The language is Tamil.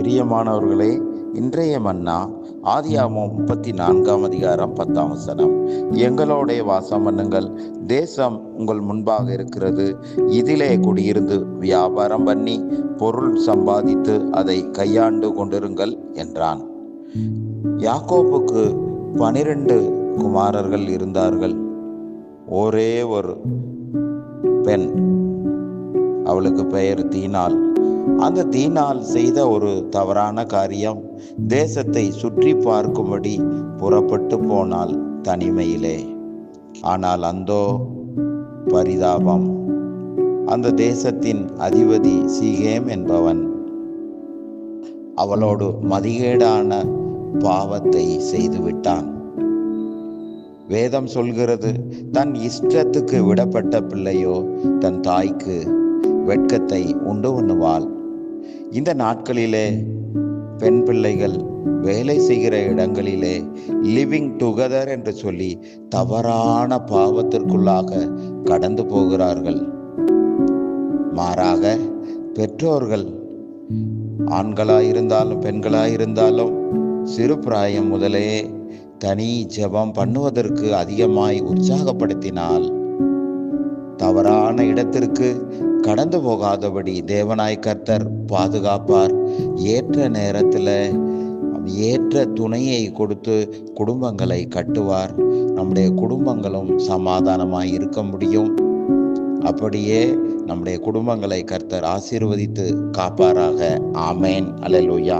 பிரியமானவர்களே, இன்றைய மன்னா ஆதியாகமம் 34 எங்களோடைய வாசம் பண்ணுங்கள், தேசம் உங்கள் முன்பாக இருக்கிறது, இதிலே குடியிருந்து வியாபாரம் பண்ணி பொருள் சம்பாதித்து அதை கையாண்டு கொண்டிருங்கள் என்றான். யாக்கோபுக்கு 12 குமாரர்கள் இருந்தார்கள். ஒரே ஒரு பெண், அவளுக்கு பெயர் தீனாள். அந்த தீனாள் செய்த ஒரு தவறான காரியம், தேசத்தை சுற்றி பார்க்கும்படி புறப்பட்டு போனாள் தனிமையிலே. ஆனால் அந்தோ பரிதாபம், அந்த தேசத்தின் அதிபதி சீகேம் என்பவன் அவளோடு மதிகேடான பாவத்தை செய்துவிட்டான். வேதம் சொல்கிறது, தன் இஷ்டத்துக்கு விடப்பட்ட பிள்ளையோ தன் தாய்க்கு வெட்கத்தை உண்டு பண்ணுவாள். இந்த நாட்களிலே பெண் பிள்ளைகள் வேலை செய்கிற இடங்களிலே லிவிங் டுகெதர் என்று சொல்லி தவறான பாவத்திற்குள்ளாக கடந்து போகிறார்கள். மாறாக பெற்றோர்கள் ஆண்களாயிருந்தாலும் பெண்களாயிருந்தாலும் சிறு பிராயம் முதலே தனி ஜெபம் பண்ணுவதற்கு அதிகமாய் உற்சாகப்படுத்தினால் தவறான இடத்திற்கு கடந்து போகாதபடி தேவனாய் கர்த்தர் பாதுகாப்பார். ஏற்ற நேரத்தில் ஏற்ற துணையை கொடுத்து குடும்பங்களை கட்டுவார். நம்முடைய குடும்பங்களும் சமாதானமாய் இருக்க முடியும். அப்படியே நம்முடைய குடும்பங்களை கர்த்தர் ஆசீர்வதித்து காப்பாராக. ஆமேன். அல்லேலூயா.